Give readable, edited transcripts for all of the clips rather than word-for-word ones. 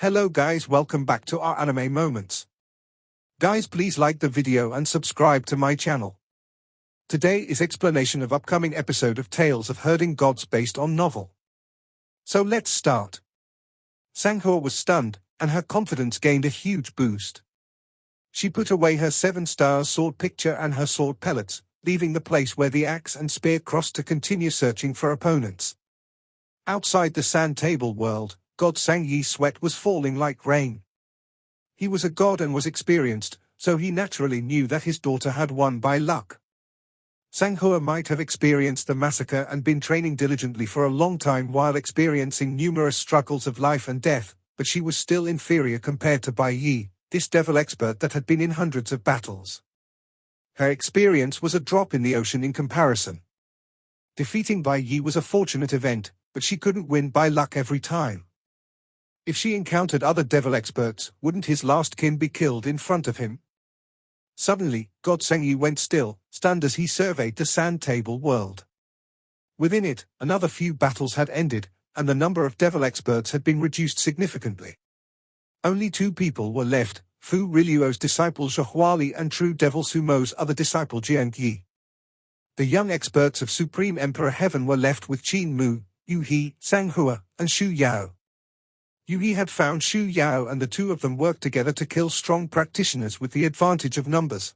Hello guys, welcome back to our anime moments. Guys, please like the video and subscribe to my channel. Today is explanation of upcoming episode of Tales of Herding Gods based on novel. So let's start. Sanghua was stunned, and her confidence gained a huge boost. She put away her 7-star sword picture and her sword pellets, leaving the place where the axe and spear crossed to continue searching for opponents. Outside the sand table world, God Jiang Yi's sweat was falling like rain. He was a god and was experienced, so he naturally knew that his daughter had won by luck. Sanghua might have experienced the massacre and been training diligently for a long time while experiencing numerous struggles of life and death, but she was still inferior compared to Bai Yi, this devil expert that had been in hundreds of battles. Her experience was a drop in the ocean in comparison. Defeating Bai Yi was a fortunate event, but she couldn't win by luck every time. If she encountered other devil experts, wouldn't his last kin be killed in front of him? Suddenly, God Jiang Yi went still, stunned as he surveyed the sand table world. Within it, another few battles had ended, and the number of devil experts had been reduced significantly. Only 2 people were left, Fu Riluo's disciple Shahali and True Devil Sumo's other disciple Jiang Yi. The young experts of Supreme Emperor Heaven were left with Qin Mu, Yu He, Sanghua, and Shu Yao. Yu He had found Shu Yao and the 2 of them worked together to kill strong practitioners with the advantage of numbers.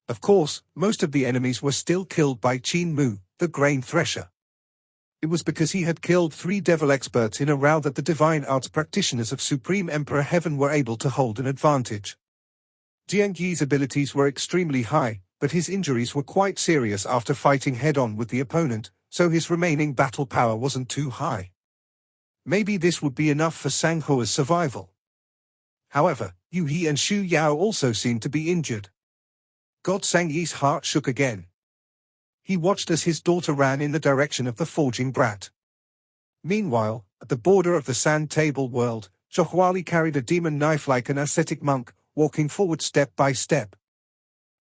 Of course, most of the enemies were still killed by Qin Mu, the grain thresher. It was because he had killed 3 devil experts in a row that the divine arts practitioners of Supreme Emperor Heaven were able to hold an advantage. Jiang Yi's abilities were extremely high, but his injuries were quite serious after fighting head-on with the opponent, so his remaining battle power wasn't too high. Maybe this would be enough for Sanghua's survival. However, Yu He and Shu Yao also seemed to be injured. God Jiang Yi's heart shook again. He watched as his daughter ran in the direction of the forging brat. Meanwhile, at the border of the sand table world, Shahali carried a demon knife like an ascetic monk, walking forward step by step.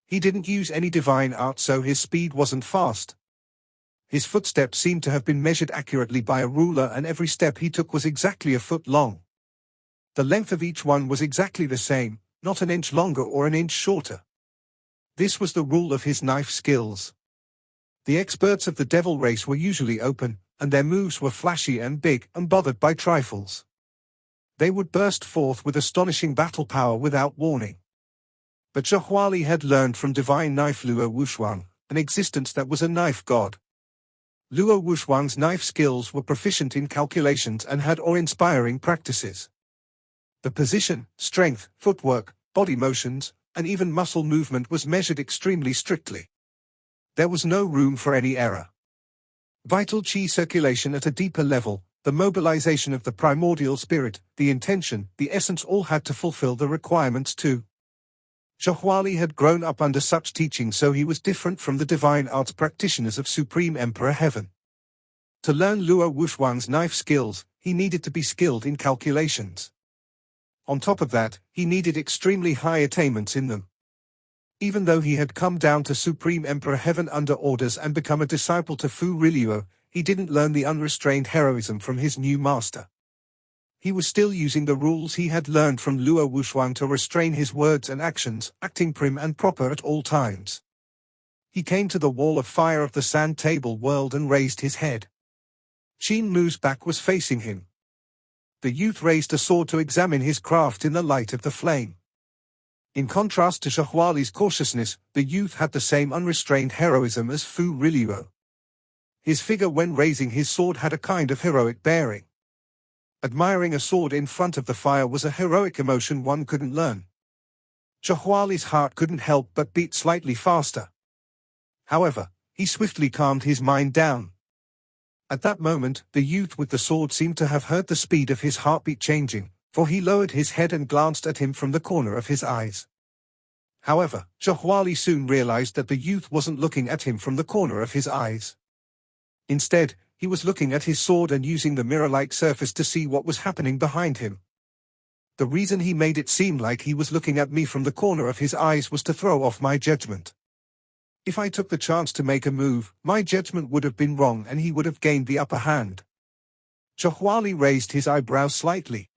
He didn't use any divine art, so his speed wasn't fast. His footsteps seemed to have been measured accurately by a ruler, and every step he took was exactly a foot long. The length of each one was exactly the same, not an inch longer or an inch shorter. This was the rule of his knife skills. The experts of the devil race were usually open, and their moves were flashy and big, unbothered by trifles. They would burst forth with astonishing battle power without warning. But Shahali had learned from divine knife Luo Wushuang, an existence that was a knife god. Luo Wushuang's knife skills were proficient in calculations and had awe-inspiring practices. The position, strength, footwork, body motions, and even muscle movement was measured extremely strictly. There was no room for any error. Vital qi circulation at a deeper level, the mobilization of the primordial spirit, the intention, the essence all had to fulfill the requirements too. Shahali had grown up under such teaching, so he was different from the divine arts practitioners of Supreme Emperor Heaven. To learn Luo Wushuang's knife skills, he needed to be skilled in calculations. On top of that, he needed extremely high attainments in them. Even though he had come down to Supreme Emperor Heaven under orders and become a disciple to Fu Riluo, he didn't learn the unrestrained heroism from his new master. He was still using the rules he had learned from Luo Wushuang to restrain his words and actions, acting prim and proper at all times. He came to the wall of fire of the sand table world and raised his head. Qin Mu's back was facing him. The youth raised a sword to examine his craft in the light of the flame. In contrast to Shahali's cautiousness, the youth had the same unrestrained heroism as Fu Riluo. His figure when raising his sword had a kind of heroic bearing. Admiring a sword in front of the fire was a heroic emotion one couldn't learn. Shahali's heart couldn't help but beat slightly faster. However, he swiftly calmed his mind down. At that moment, the youth with the sword seemed to have heard the speed of his heartbeat changing, for he lowered his head and glanced at him from the corner of his eyes. However, Shahali soon realized that the youth wasn't looking at him from the corner of his eyes. Instead, he was looking at his sword and using the mirror-like surface to see what was happening behind him. The reason he made it seem like he was looking at me from the corner of his eyes was to throw off my judgment. If I took the chance to make a move, my judgment would have been wrong and he would have gained the upper hand. Shahali raised his eyebrows slightly.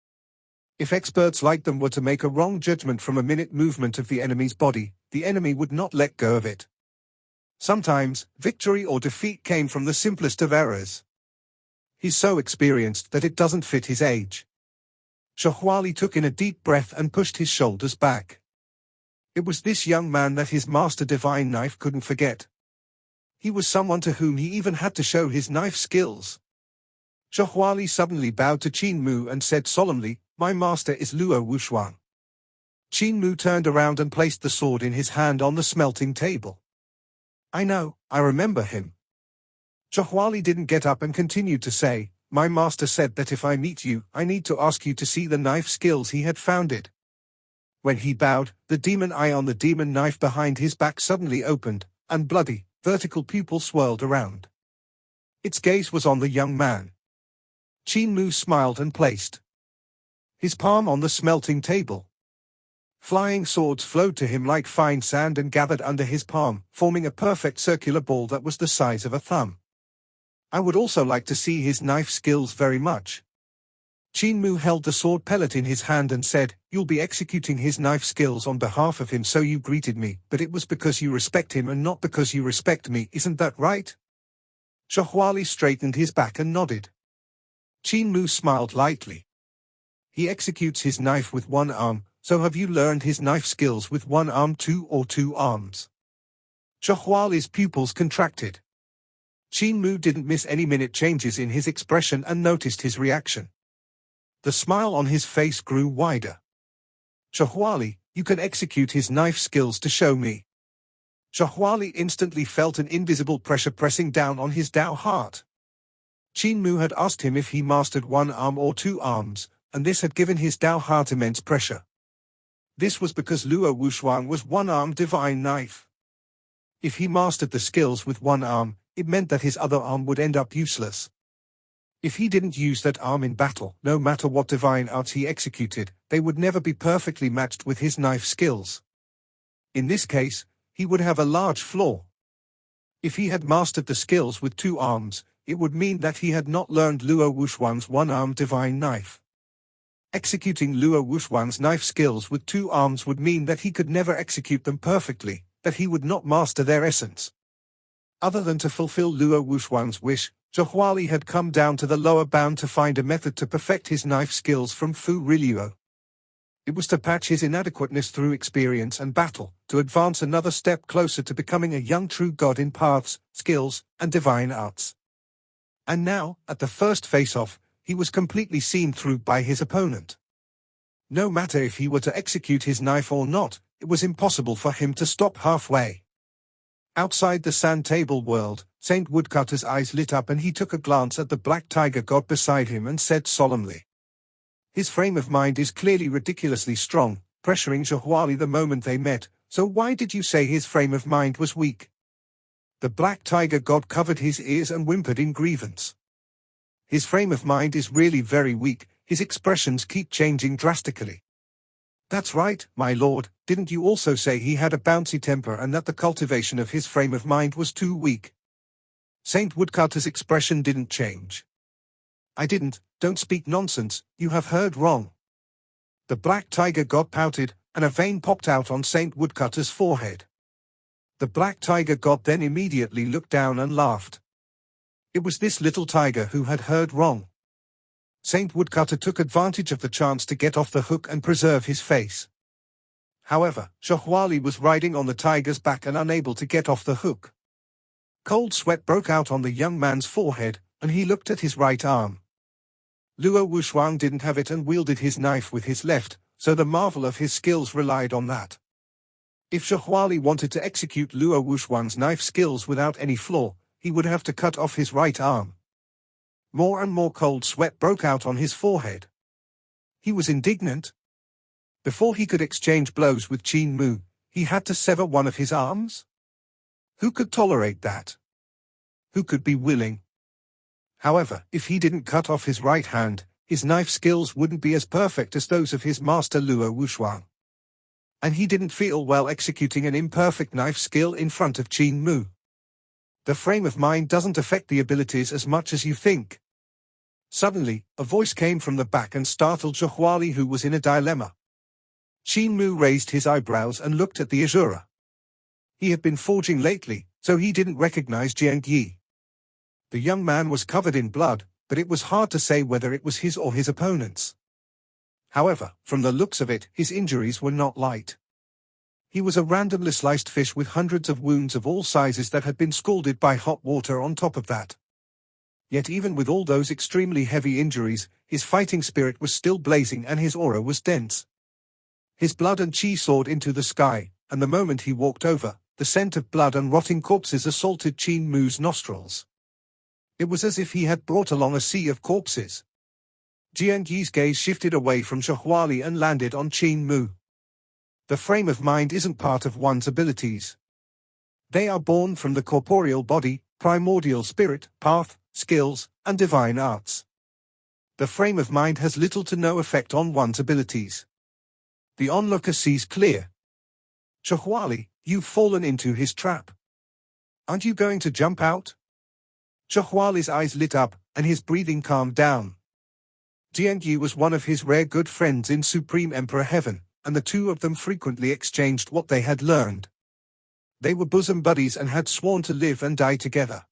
If experts like them were to make a wrong judgment from a minute movement of the enemy's body, the enemy would not let go of it. Sometimes, victory or defeat came from the simplest of errors. He's so experienced that it doesn't fit his age. Shahali took in a deep breath and pushed his shoulders back. It was this young man that his master divine knife couldn't forget. He was someone to whom he even had to show his knife skills. Shahali suddenly bowed to Qin Mu and said solemnly, "My master is Luo Wushuang." Qin Mu turned around and placed the sword in his hand on the smelting table. "I know, I remember him." Shahali didn't get up and continued to say, "My master said that if I meet you, I need to ask you to see the knife skills he had founded." When he bowed, the demon eye on the demon knife behind his back suddenly opened, and bloody, vertical pupils swirled around. Its gaze was on the young man. Qin Mu smiled and placed his palm on the smelting table. Flying swords flowed to him like fine sand and gathered under his palm, forming a perfect circular ball that was the size of a thumb. "I would also like to see his knife skills very much." Qin Mu held the sword pellet in his hand and said, "You'll be executing his knife skills on behalf of him, so you greeted me, but it was because you respect him and not because you respect me, isn't that right?" Shahali straightened his back and nodded. Qin Mu smiled lightly. "He executes his knife with one arm, so have you learned his knife skills with one arm too, or two arms?" Shahali's pupils contracted. Qin Mu didn't miss any minute changes in his expression and noticed his reaction. The smile on his face grew wider. "Shahali, you can execute his knife skills to show me." Shahali instantly felt an invisible pressure pressing down on his Dao heart. Qin Mu had asked him if he mastered one arm or two arms, and this had given his Dao heart immense pressure. This was because Luo Wushuang was one-armed divine knife. If he mastered the skills with one arm, it meant that his other arm would end up useless. If he didn't use that arm in battle, no matter what divine arts he executed, they would never be perfectly matched with his knife skills. In this case, he would have a large flaw. If he had mastered the skills with two arms, it would mean that he had not learned Luo Wushuang's one-armed divine knife. Executing Luo Wushuang's knife skills with two arms would mean that he could never execute them perfectly, that he would not master their essence. Other than to fulfill Luo Wushuang's wish, Shahali had come down to the lower bound to find a method to perfect his knife skills from Fu Riluo. It was to patch his inadequateness through experience and battle, to advance another step closer to becoming a young true god in paths, skills, and divine arts. And now, at the first face-off, he was completely seen through by his opponent. No matter if he were to execute his knife or not, it was impossible for him to stop halfway. Outside the sand table world, Saint Woodcutter's eyes lit up and he took a glance at the black tiger god beside him and said solemnly. His frame of mind is clearly ridiculously strong, pressuring Shahali the moment they met, so why did you say his frame of mind was weak? The black tiger god covered his ears and whimpered in grievance. His frame of mind is really very weak, his expressions keep changing drastically. That's right, my lord, didn't you also say he had a bouncy temper and that the cultivation of his frame of mind was too weak? Saint Woodcutter's expression didn't change. I didn't, don't speak nonsense, you have heard wrong. The black tiger god pouted, and a vein popped out on Saint Woodcutter's forehead. The black tiger god then immediately looked down and laughed. It was this little tiger who had heard wrong. Saint Woodcutter took advantage of the chance to get off the hook and preserve his face. However, Shahali was riding on the tiger's back and unable to get off the hook. Cold sweat broke out on the young man's forehead, and he looked at his right arm. Luo Wushuang didn't have it and wielded his knife with his left, so the marvel of his skills relied on that. If Shahali wanted to execute Luo Wushuang's knife skills without any flaw, he would have to cut off his right arm. More and more cold sweat broke out on his forehead. He was indignant. Before he could exchange blows with Qin Mu, he had to sever one of his arms? Who could tolerate that? Who could be willing? However, if he didn't cut off his right hand, his knife skills wouldn't be as perfect as those of his master Luo Wushuang. And he didn't feel well executing an imperfect knife skill in front of Qin Mu. The frame of mind doesn't affect the abilities as much as you think. Suddenly, a voice came from the back and startled Shahali, who was in a dilemma. Qin Mu raised his eyebrows and looked at the Azura. He had been forging lately, so he didn't recognize Jiang Yi. The young man was covered in blood, but it was hard to say whether it was his or his opponent's. However, from the looks of it, his injuries were not light. He was a randomly sliced fish with hundreds of wounds of all sizes that had been scalded by hot water on top of that. Yet even with all those extremely heavy injuries, his fighting spirit was still blazing and his aura was dense. His blood and chi soared into the sky, and the moment he walked over, the scent of blood and rotting corpses assaulted Qin Mu's nostrils. It was as if he had brought along a sea of corpses. Jiang Yi's gaze shifted away from Shahali and landed on Qin Mu. The frame of mind isn't part of one's abilities. They are born from the corporeal body, primordial spirit, path, skills, and divine arts. The frame of mind has little to no effect on one's abilities. The onlooker sees clear. Shahali, you've fallen into his trap. Aren't you going to jump out? Shahwali's eyes lit up, and his breathing calmed down. Jiang Yi was one of his rare good friends in Supreme Emperor Heaven, and the two of them frequently exchanged what they had learned. They were bosom buddies and had sworn to live and die together.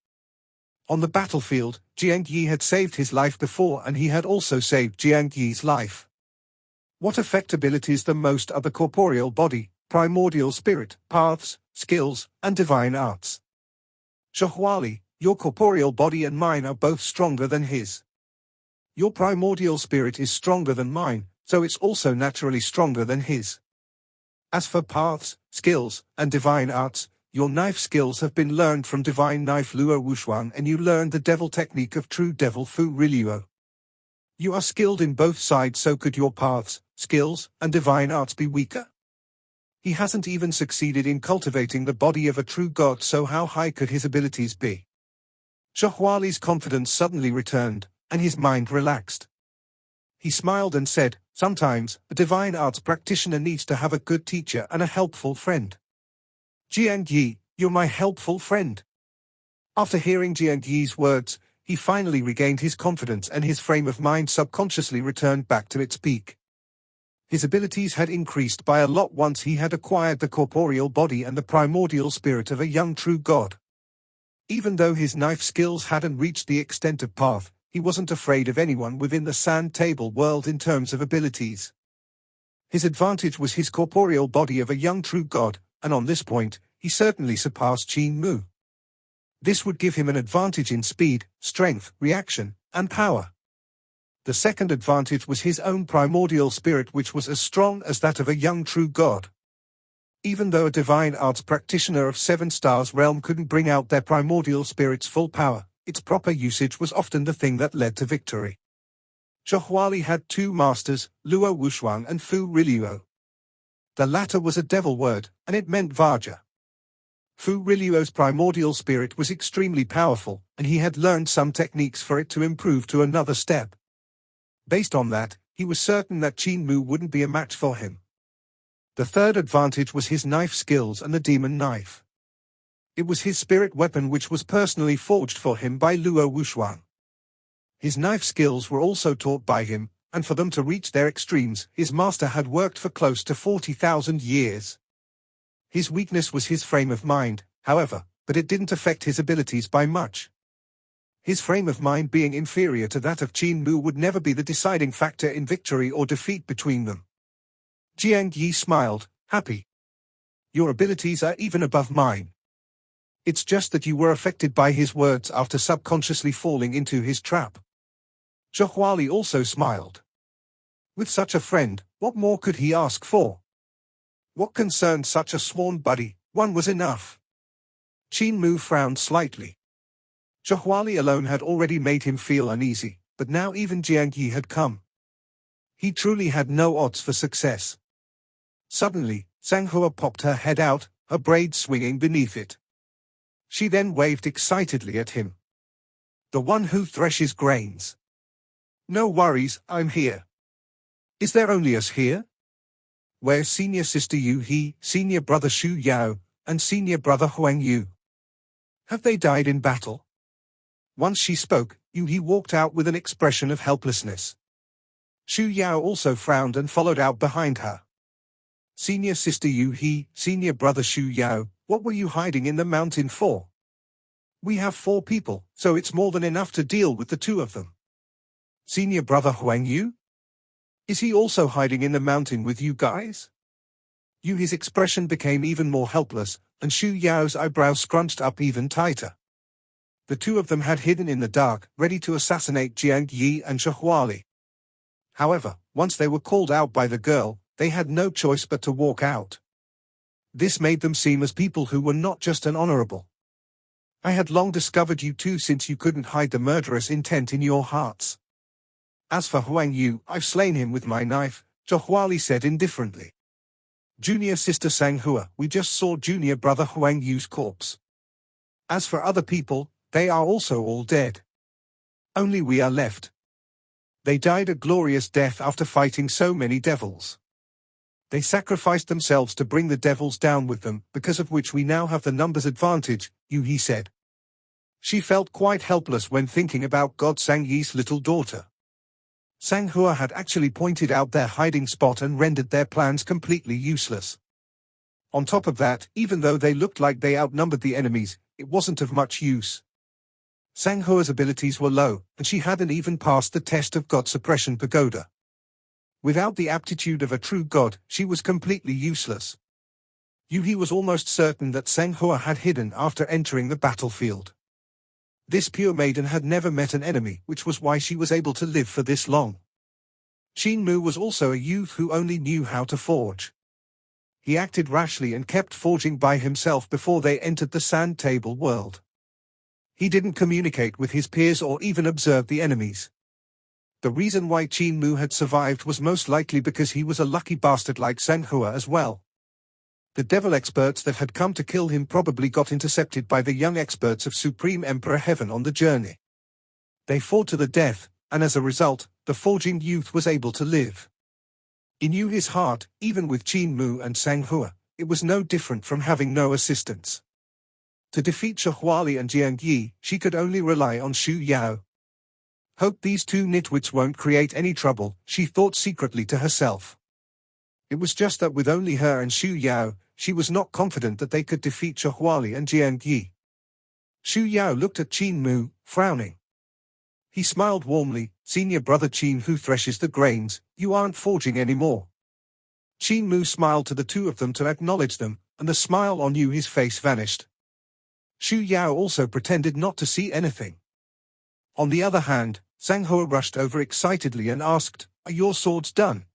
On the battlefield, Jiang Yi had saved his life before, and he had also saved Jiang Yi's life. What affect abilities the most are the corporeal body, primordial spirit, paths, skills, and divine arts. Shahali, your corporeal body and mine are both stronger than his. Your primordial spirit is stronger than mine, so it's also naturally stronger than his. As for paths, skills, and divine arts, your knife skills have been learned from divine knife Luo Wushuang, and you learned the devil technique of true devil Fu Riluo. You are skilled in both sides, so could your paths, skills, and divine arts be weaker? He hasn't even succeeded in cultivating the body of a true god, so how high could his abilities be? Shahwali's confidence suddenly returned, and his mind relaxed. He smiled and said, sometimes, a divine arts practitioner needs to have a good teacher and a helpful friend. Jiang Yi, you're my helpful friend. After hearing Jiang Yi's words, he finally regained his confidence and his frame of mind subconsciously returned back to its peak. His abilities had increased by a lot once he had acquired the corporeal body and the primordial spirit of a young true god. Even though his knife skills hadn't reached the extent of path, he wasn't afraid of anyone within the sand table world in terms of abilities. His advantage was his corporeal body of a young true god, and on this point, he certainly surpassed Qin Mu. This would give him an advantage in speed, strength, reaction, and power. The second advantage was his own primordial spirit, which was as strong as that of a young true god. Even though a divine arts practitioner of 7 stars realm couldn't bring out their primordial spirit's full power, its proper usage was often the thing that led to victory. Shahali had 2 masters, Luo Wushuang and Fu Riluo. The latter was a devil word, and it meant Vajra. Fu Riluo's primordial spirit was extremely powerful, and he had learned some techniques for it to improve to another step. Based on that, he was certain that Qin Mu wouldn't be a match for him. The third advantage was his knife skills and the demon knife. It was his spirit weapon, which was personally forged for him by Luo Wushuang. His knife skills were also taught by him, and for them to reach their extremes, his master had worked for close to 40,000 years. His weakness was his frame of mind, however, but it didn't affect his abilities by much. His frame of mind being inferior to that of Qin Mu would never be the deciding factor in victory or defeat between them. Jiang Yi smiled, happy. Your abilities are even above mine. It's just that you were affected by his words after subconsciously falling into his trap. Shahali also smiled. With such a friend, what more could he ask for? What concerned such a sworn buddy, one was enough. Qin Mu frowned slightly. Shahali alone had already made him feel uneasy, but now even Jiang Yi had come. He truly had no odds for success. Suddenly, Sanghua popped her head out, her braids swinging beneath it. She then waved excitedly at him. The one who threshes grains. No worries, I'm here. Is there only us here? Where's senior sister Yu He, senior brother Shu Yao, and senior brother Huang Yu? Have they died in battle? Once she spoke, Yu He walked out with an expression of helplessness. Xu Yao also frowned and followed out behind her. Senior sister Yu He, senior brother Xu Yao, what were you hiding in the mountain for? We have 4 people, so it's more than enough to deal with the 2 of them. Senior brother Huang Yu? Is he also hiding in the mountain with you guys? Yu He's expression became even more helpless, and Xu Yao's eyebrows scrunched up even tighter. The 2 of them had hidden in the dark, ready to assassinate Jiang Yi and Shahali. However, once they were called out by the girl, they had no choice but to walk out. This made them seem as people who were not just an honorable. I had long discovered you 2 since you couldn't hide the murderous intent in your hearts. As for Huang Yu, I've slain him with my knife, Zhohuali said indifferently. Junior sister Sang Hua, we just saw junior brother Huang Yu's corpse. As for other people, they are also all dead. Only we are left. They died a glorious death after fighting so many devils. They sacrificed themselves to bring the devils down with them, because of which we now have the numbers advantage, Yu He said. She felt quite helpless when thinking about God Sang Yi's little daughter. Sang Hua had actually pointed out their hiding spot and rendered their plans completely useless. On top of that, even though they looked like they outnumbered the enemies, it wasn't of much use. Sang Hua's abilities were low, and she hadn't even passed the test of God Suppression Pagoda. Without the aptitude of a true god, she was completely useless. Yu He was almost certain that Sang Hua had hidden after entering the battlefield. This pure maiden had never met an enemy, which was why she was able to live for this long. Qin Mu was also a youth who only knew how to forge. He acted rashly and kept forging by himself before they entered the sand table world. He didn't communicate with his peers or even observe the enemies. The reason why Qin Mu had survived was most likely because he was a lucky bastard like Sang Hua as well. The devil experts that had come to kill him probably got intercepted by the young experts of Supreme Emperor Heaven on the journey. They fought to the death, and as a result, the forging youth was able to live. He knew his heart, even with Qin Mu and Sang Hua, it was no different from having no assistance. To defeat Shahali and Jiang Yi, she could only rely on Xu Yao. Hope these 2 nitwits won't create any trouble, she thought secretly to herself. It was just that with only her and Xu Yao, she was not confident that they could defeat Shahali and Jiang Yi. Xu Yao looked at Qin Mu, frowning. He smiled warmly, senior brother Qin who threshes the grains, you aren't forging anymore. Qin Mu smiled to the 2 of them to acknowledge them, and the smile on Yu's face vanished. Xu Yao also pretended not to see anything. On the other hand, Sang Hua rushed over excitedly and asked, are your swords done?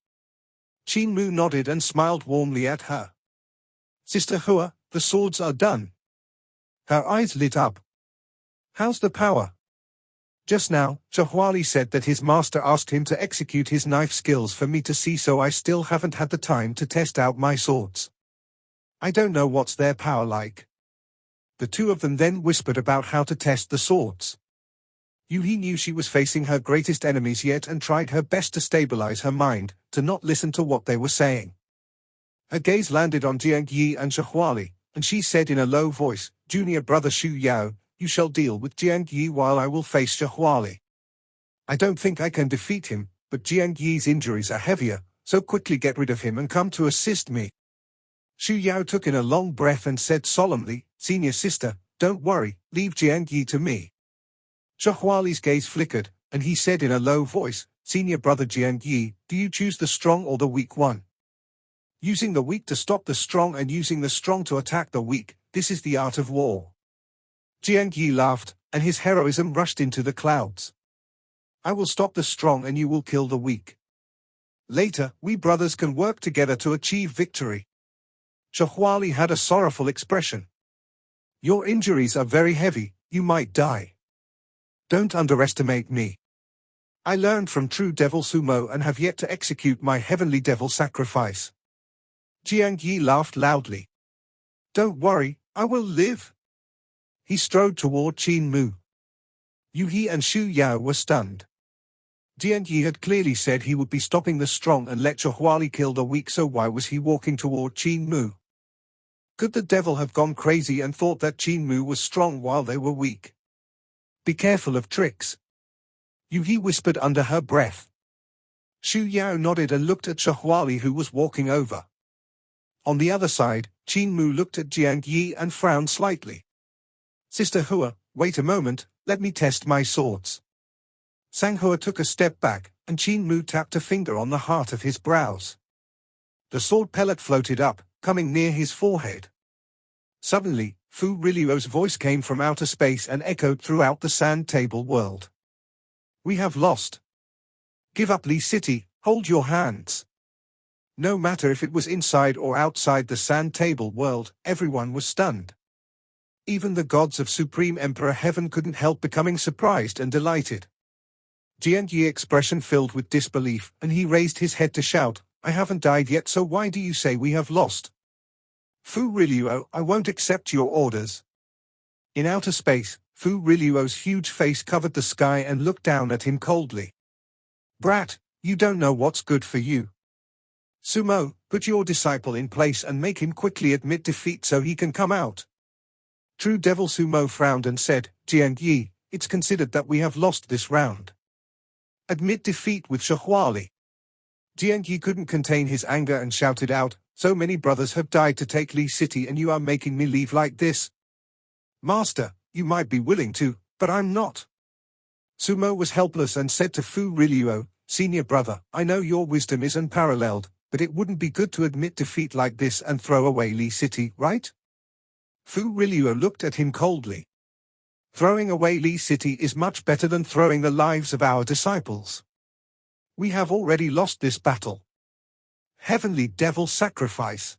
Qin Mu nodded and smiled warmly at her. Sister Hua, the swords are done. Her eyes lit up. How's the power? Just now, Shahali said that his master asked him to execute his knife skills for me to see, so I still haven't had the time to test out my swords. I don't know what's their power like. The 2 of them then whispered about how to test the swords. Yu He knew she was facing her greatest enemies yet and tried her best to stabilize her mind, to not listen to what they were saying. Her gaze landed on Jiang Yi and Shahali, and she said in a low voice, Junior brother Xu Yao, you shall deal with Jiang Yi while I will face Shahali. I don't think I can defeat him, but Jiang Yi's injuries are heavier, so quickly get rid of him and come to assist me. Xu Yao took in a long breath and said solemnly, Senior sister, don't worry, leave Jiang Yi to me. Shahwali's gaze flickered, and he said in a low voice, Senior brother Jiang Yi, do you choose the strong or the weak one? Using the weak to stop the strong and using the strong to attack the weak, this is the art of war. Jiang Yi laughed, and his heroism rushed into the clouds. I will stop the strong and you will kill the weak. Later, we brothers can work together to achieve victory. Shahali had a sorrowful expression. Your injuries are very heavy, you might die. Don't underestimate me. I learned from true devil sumo and have yet to execute my heavenly devil sacrifice. Jiang Yi laughed loudly. Don't worry, I will live. He strode toward Qin Mu. Yu He and Xu Yao were stunned. Jiang Yi had clearly said he would be stopping the strong and let Shahali kill the weak, so why was he walking toward Qin Mu? Could the devil have gone crazy and thought that Qin Mu was strong while they were weak? Be careful of tricks. He whispered under her breath. Xu Yao nodded and looked at Shahali, who was walking over. On the other side, Qin Mu looked at Jiang Yi and frowned slightly. Sister Hua, wait a moment, let me test my swords. Sang Hua took a step back, and Qin Mu tapped a finger on the heart of his brows. The sword pellet floated up, coming near his forehead. Suddenly, Fu Rilio's voice came from outer space and echoed throughout the sand table world. We have lost. Give up Li City, hold your hands. No matter if it was inside or outside the sand table world, everyone was stunned. Even the gods of Supreme Emperor Heaven couldn't help becoming surprised and delighted. Jiang Yi's expression filled with disbelief, and he raised his head to shout, I haven't died yet, so why do you say we have lost? Fu Rilio, I won't accept your orders. In outer space, Fu Rilio's huge face covered the sky and looked down at him coldly. Brat, you don't know what's good for you. Sumo, put your disciple in place and make him quickly admit defeat so he can come out. True Devil Sumo frowned and said, Jiang Yi, it's considered that we have lost this round. Admit defeat with Shahali. Jiang Yi couldn't contain his anger and shouted out, so many brothers have died to take Li City and you are making me leave like this? Master, you might be willing to, but I'm not. Sumo was helpless and said to Fu Rilio, Senior brother, I know your wisdom is unparalleled, but it wouldn't be good to admit defeat like this and throw away Li City, right? Fu Rilio looked at him coldly. Throwing away Li City is much better than throwing the lives of our disciples. We have already lost this battle. Heavenly devil sacrifice.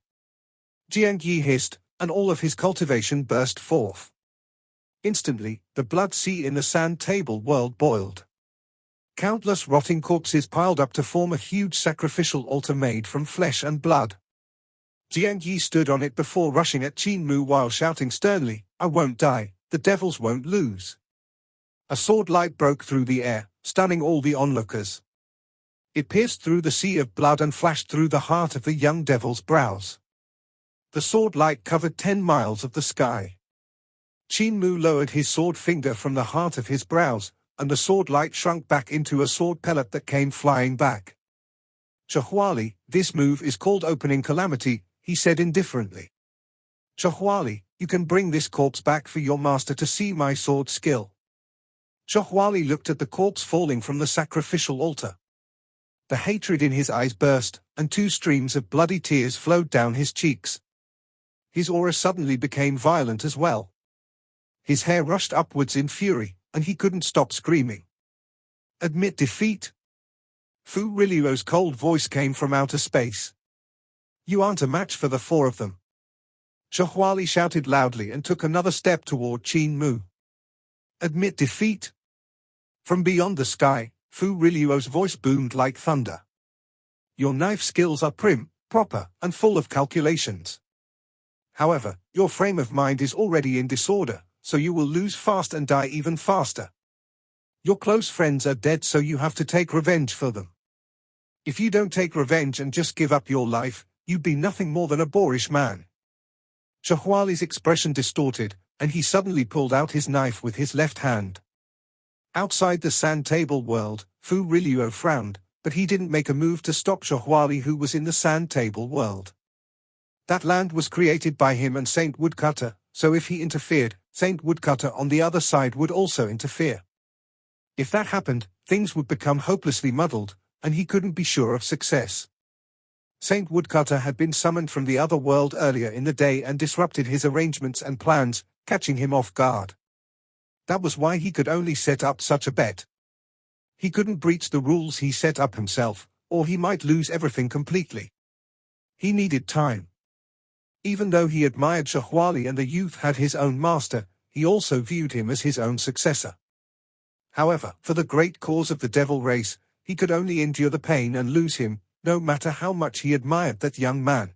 Jiang Yi hissed, and all of his cultivation burst forth. Instantly, the blood sea in the sand table world boiled. Countless rotting corpses piled up to form a huge sacrificial altar made from flesh and blood. Jiang Yi stood on it before rushing at Qin Mu while shouting sternly, I won't die, the devils won't lose. A sword light broke through the air, stunning all the onlookers. It pierced through the sea of blood and flashed through the heart of the young devil's brows. The sword light covered 10 miles of the sky. Qin Mu lowered his sword finger from the heart of his brows, and the sword light shrunk back into a sword pellet that came flying back. Shahali, this move is called opening calamity, he said indifferently. Shahali, you can bring this corpse back for your master to see my sword skill. Shahali looked at the corpse falling from the sacrificial altar. The hatred in his eyes burst, and 2 streams of bloody tears flowed down his cheeks. His aura suddenly became violent as well. His hair rushed upwards in fury, and he couldn't stop screaming. Admit defeat? Fu Rilio's cold voice came from outer space. You aren't a match for the 4 of them. Shahali shouted loudly and took another step toward Qin Mu. Admit defeat? From beyond the sky, Fu Rilio's voice boomed like thunder. Your knife skills are proper, and full of calculations. However, your frame of mind is already in disorder, so you will lose fast and die even faster. Your close friends are dead, so you have to take revenge for them. If you don't take revenge and just give up your life, you'd be nothing more than a boorish man. Shahwali's expression distorted, and he suddenly pulled out his knife with his left hand. Outside the sand table world, Fu Rilio frowned, but he didn't make a move to stop Shahali, who was in the sand table world. That land was created by him and Saint Woodcutter, so if he interfered, Saint Woodcutter on the other side would also interfere. If that happened, things would become hopelessly muddled, and he couldn't be sure of success. Saint Woodcutter had been summoned from the other world earlier in the day and disrupted his arrangements and plans, catching him off guard. That was why he could only set up such a bet. He couldn't breach the rules he set up himself, or he might lose everything completely. He needed time. Even though he admired Shahwali and the youth had his own master, he also viewed him as his own successor. However, for the great cause of the devil race, he could only endure the pain and lose him, no matter how much he admired that young man.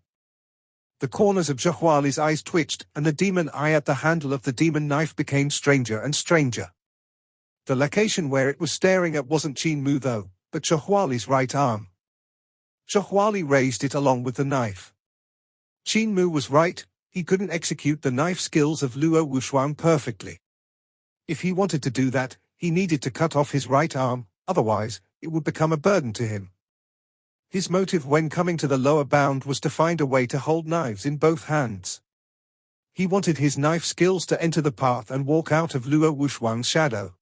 The corners of Shahwali's eyes twitched, and the demon eye at the handle of the demon knife became stranger and stranger. The location where it was staring at wasn't Qin Mu though, but Shahwali's right arm. Shahwali raised it along with the knife. Qin Mu was right, he couldn't execute the knife skills of Luo Wuxuan perfectly. If he wanted to do that, He needed to cut off his right arm, otherwise, it would become a burden to him. His motive when coming to the lower bound was to find a way to hold knives in both hands. He wanted his knife skills to enter the path and walk out of Luo Wuxuang's shadow.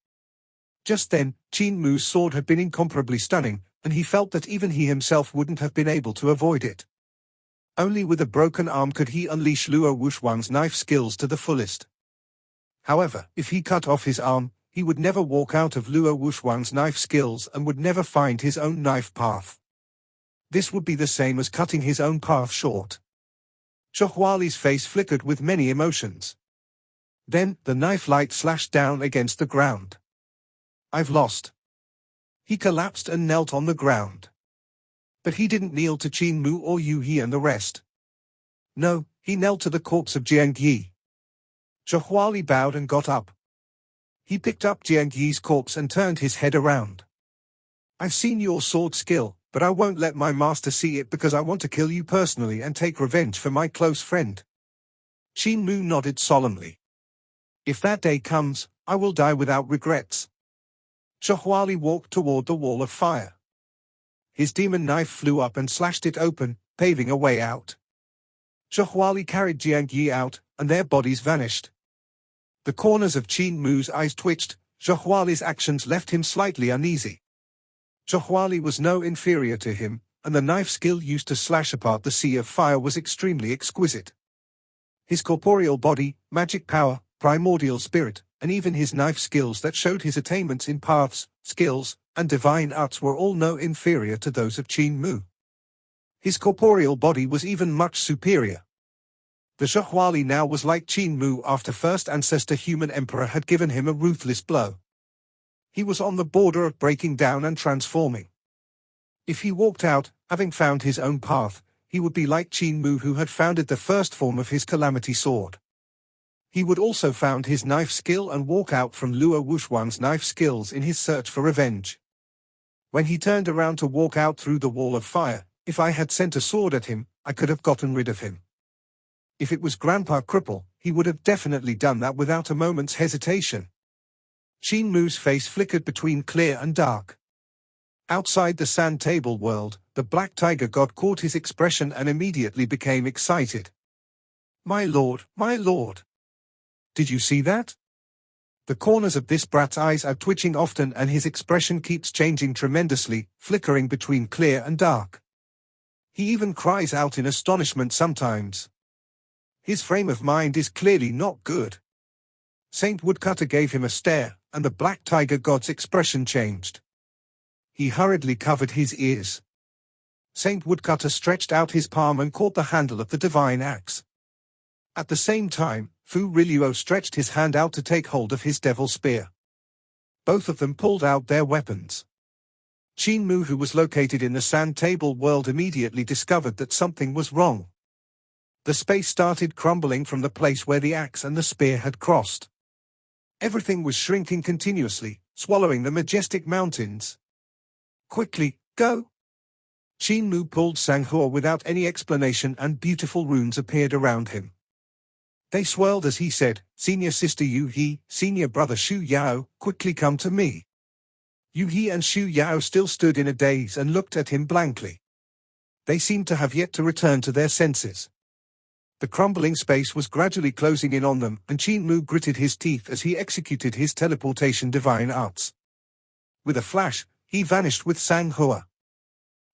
Just then, Qin Mu's sword had been incomparably stunning, and he felt that even he himself wouldn't have been able to avoid it. Only with a broken arm could he unleash Luo Wuxuang's knife skills to the fullest. However, if he cut off his arm, he would never walk out of Luo Wuxuang's knife skills and would never find his own knife path. This would be the same as cutting his own path short. Shahali's face flickered with many emotions. Then, the knife light slashed down against the ground. "I've lost." He collapsed and knelt on the ground. But he didn't kneel to Qin Mu or Yu He and the rest. No, he knelt to the corpse of Jiang Yi. Shahali bowed and got up. He picked up Jiang Yi's corpse and turned his head around. "I've seen your sword skill, but I won't let my master see it because I want to kill you personally and take revenge for my close friend." Qin Mu nodded solemnly. "If that day comes, I will die without regrets." Shahali walked toward the wall of fire. His demon knife flew up and slashed it open, paving a way out. Shahali carried Jiang Yi out, and their bodies vanished. The corners of Qin Mu's eyes twitched. Shahali's actions left him slightly uneasy. Shahali was no inferior to him, and the knife skill used to slash apart the sea of fire was extremely exquisite. His corporeal body, magic power, primordial spirit, and even his knife skills that showed his attainments in paths, skills, and divine arts were all no inferior to those of Qin Mu. His corporeal body was even much superior. The Shahali now was like Qin Mu after first ancestor human emperor had given him a ruthless blow. He was on the border of breaking down and transforming. If he walked out, having found his own path, he would be like Qin Mu who had founded the first form of his calamity sword. He would also found his knife skill and walk out from Luo Wuxuang's knife skills in his search for revenge. When he turned around to walk out through the wall of fire, if I had sent a sword at him, I could have gotten rid of him. If it was Grandpa Cripple, he would have definitely done that without a moment's hesitation. Qin Mu's face flickered between clear and dark. Outside the sand table world, the black tiger god caught his expression and immediately became excited. My lord, my lord! Did you see that? The corners of this brat's eyes are twitching often and his expression keeps changing tremendously, flickering between clear and dark. He even cries out in astonishment sometimes. His frame of mind is clearly not good. Saint Woodcutter gave him a stare, and the black tiger god's expression changed. He hurriedly covered his ears. Saint Woodcutter stretched out his palm and caught the handle of the divine axe. At the same time, Fu Riluo stretched his hand out to take hold of his devil spear. Both of them pulled out their weapons. Qin Mu, who was located in the sand table world, immediately discovered that something was wrong. The space started crumbling from the place where the axe and the spear had crossed. Everything was shrinking continuously, swallowing the majestic mountains. Quickly, go! Qin Mu pulled Sanghua without any explanation and beautiful runes appeared around him. They swirled as he said, Senior Sister Yu He, Senior Brother Xu Yao, quickly come to me. Yu He and Xu Yao still stood in a daze and looked at him blankly. They seemed to have yet to return to their senses. The crumbling space was gradually closing in on them, and Qin Mu gritted his teeth as he executed his teleportation divine arts. With a flash, he vanished with Sanghua.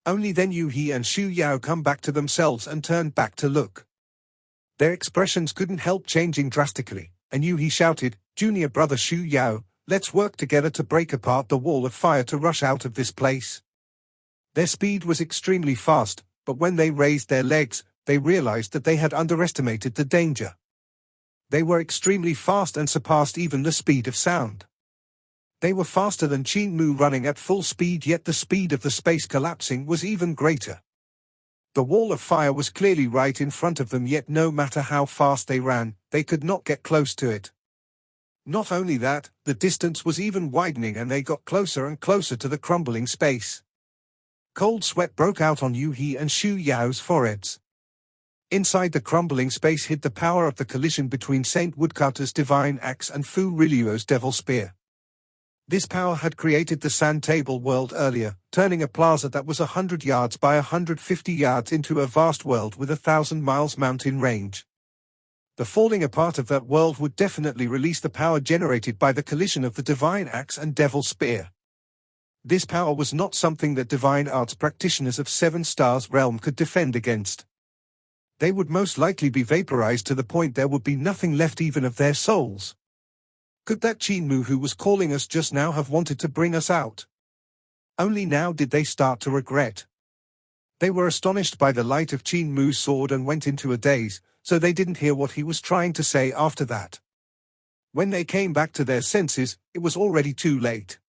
Only then Yu He and Xu Yao come back to themselves and turned back to look. Their expressions couldn't help changing drastically, and Yu He shouted, Junior Brother Xu Yao, let's work together to break apart the wall of fire to rush out of this place. Their speed was extremely fast, but when they raised their legs, they realized that they had underestimated the danger. They were extremely fast and surpassed even the speed of sound. They were faster than Qin Mu running at full speed, yet the speed of the space collapsing was even greater. The wall of fire was clearly right in front of them, yet no matter how fast they ran, they could not get close to it. Not only that, the distance was even widening and they got closer and closer to the crumbling space. Cold sweat broke out on Yu He and Xu Yao's foreheads. Inside the crumbling space hid the power of the collision between Saint Woodcutter's divine axe and Fu Riluo's devil spear. This power had created the sand table world earlier, turning a plaza that was 100 yards by 150 yards into a vast world with 1,000 miles mountain range. The falling apart of that world would definitely release the power generated by the collision of the divine axe and devil spear. This power was not something that divine arts practitioners of Seven Stars realm could defend against. They would most likely be vaporized to the point there would be nothing left even of their souls. Could that Qin Mu who was calling us just now have wanted to bring us out? Only now did they start to regret. They were astonished by the light of Qin Mu's sword and went into a daze, so they didn't hear what he was trying to say after that. When they came back to their senses, it was already too late.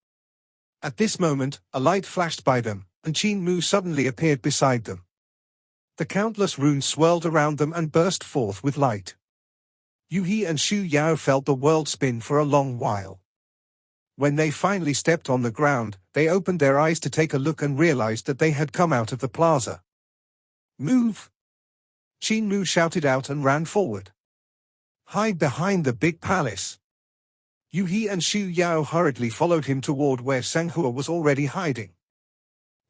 At this moment, a light flashed by them, and Qin Mu suddenly appeared beside them. The countless runes swirled around them and burst forth with light. Yu He and Shu Yao felt the world spin for a long while. When they finally stepped on the ground, they opened their eyes to take a look and realized that they had come out of the plaza. "Move!" Qin Mu shouted out and ran forward. "Hide behind the big palace." Yu He and Shu Yao hurriedly followed him toward where Sanghua was already hiding.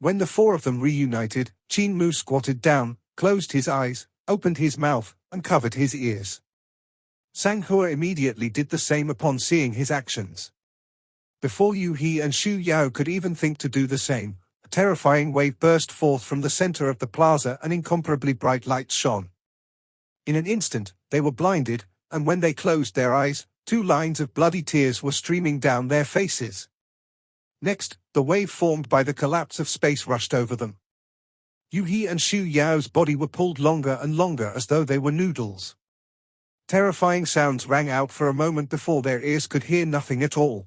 When the four of them reunited, Qin Mu squatted down, closed his eyes, opened his mouth, and covered his ears. Sanghua immediately did the same upon seeing his actions. Before Yu He and Shu Yao could even think to do the same, a terrifying wave burst forth from the center of the plaza and incomparably bright lights shone. In an instant, they were blinded, and when they closed their eyes, 2 lines of bloody tears were streaming down their faces. Next, the wave formed by the collapse of space rushed over them. Yu He and Shu Yao's body were pulled longer and longer as though they were noodles. Terrifying sounds rang out for a moment before their ears could hear nothing at all.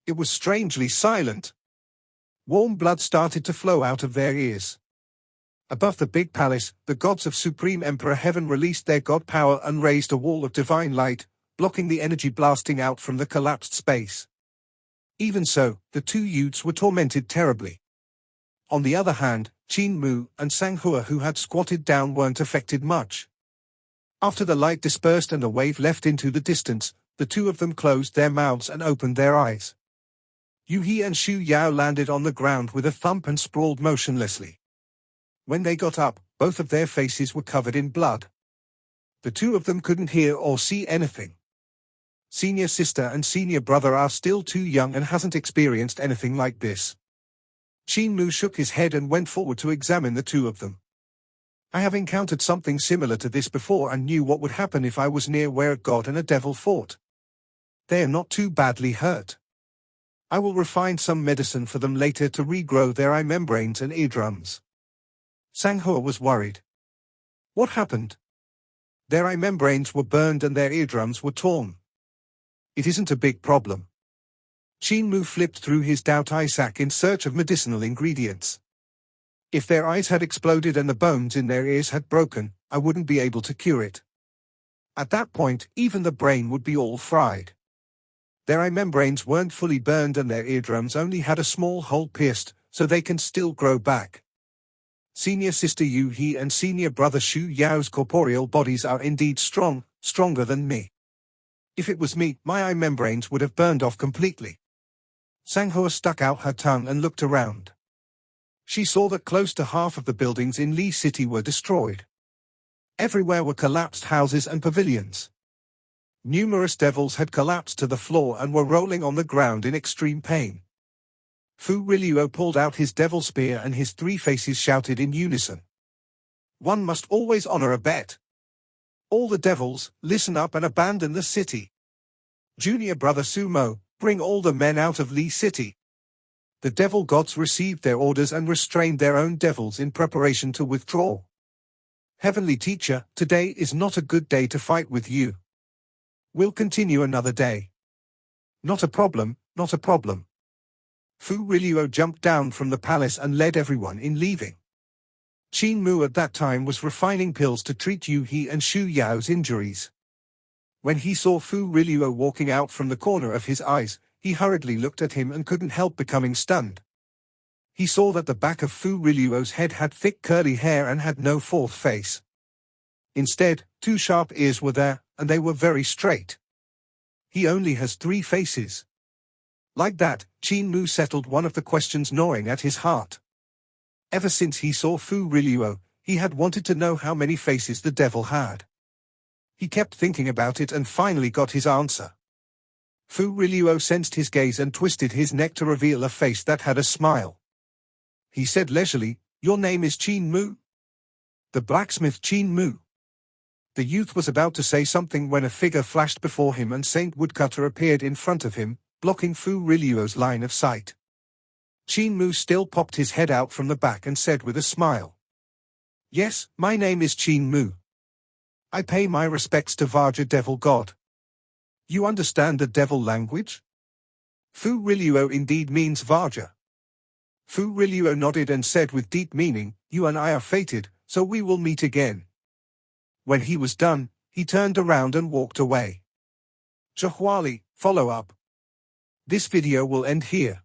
It was strangely silent. Warm blood started to flow out of their ears. Above the big palace, the gods of Supreme Emperor Heaven released their god power and raised a wall of divine light, blocking the energy blasting out from the collapsed space. Even so, the 2 youths were tormented terribly. On the other hand, Qin Mu and Sanghua who had squatted down weren't affected much. After the light dispersed and the wave left into the distance, the 2 of them closed their mouths and opened their eyes. Yu He and Shu Yao landed on the ground with a thump and sprawled motionlessly. When they got up, both of their faces were covered in blood. The 2 of them couldn't hear or see anything. Senior sister and senior brother are still too young and hasn't experienced anything like this. Qin Mu shook his head and went forward to examine the 2 of them. "I have encountered something similar to this before and knew what would happen if I was near where a god and a devil fought. They are not too badly hurt. I will refine some medicine for them later to regrow their eye membranes and eardrums." Sanghua was worried. What happened? Their eye membranes were burned and their eardrums were torn. It isn't a big problem. Qin Mu flipped through his Daotai sack in search of medicinal ingredients. If their eyes had exploded and the bones in their ears had broken, I wouldn't be able to cure it. At that point, even the brain would be all fried. Their eye membranes weren't fully burned and their eardrums only had a small hole pierced, so they can still grow back. Senior sister Yu He and senior brother Shu Yao's corporeal bodies are indeed strong, stronger than me. If it was me, my eye membranes would have burned off completely. Sanghua stuck out her tongue and looked around. She saw that close to half of the buildings in Li City were destroyed. Everywhere were collapsed houses and pavilions. Numerous devils had collapsed to the floor and were rolling on the ground in extreme pain. Fu Riluo pulled out his devil spear and his 3 faces shouted in unison. "One must always honor a bet. All the devils, listen up and abandon the city. Junior brother Sumo, bring all the men out of Li City." The devil gods received their orders and restrained their own devils in preparation to withdraw. "Heavenly teacher, today is not a good day to fight with you. We'll continue another day." "Not a problem, not a problem." Fu Riluo jumped down from the palace and led everyone in leaving. Qin Mu at that time was refining pills to treat Yu He and Shu Yao's injuries. When he saw Fu Riluo walking out from the corner of his eyes, he hurriedly looked at him and couldn't help becoming stunned. He saw that the back of Fu Riluo's head had thick curly hair and had no 4th face. Instead, 2 sharp ears were there, and they were very straight. "He only has 3 faces. Like that, Qin Mu settled one of the questions gnawing at his heart. Ever since he saw Fu Riluo, he had wanted to know how many faces the devil had. He kept thinking about it and finally got his answer. Fu Riluo sensed his gaze and twisted his neck to reveal a face that had a smile. He said leisurely, "Your name is Qin Mu?" "The blacksmith Qin Mu." The youth was about to say something when a figure flashed before him and Saint Woodcutter appeared in front of him, blocking Fu Riluo's line of sight. Qin Mu still popped his head out from the back and said with a smile, "Yes, my name is Qin Mu. I pay my respects to Vajra devil god." "You understand the devil language?" "Fu Riluo indeed means Vajra." Fu Riluo nodded and said with deep meaning, "You and I are fated, so we will meet again." When he was done, he turned around and walked away. Shahali, follow up. This video will end here.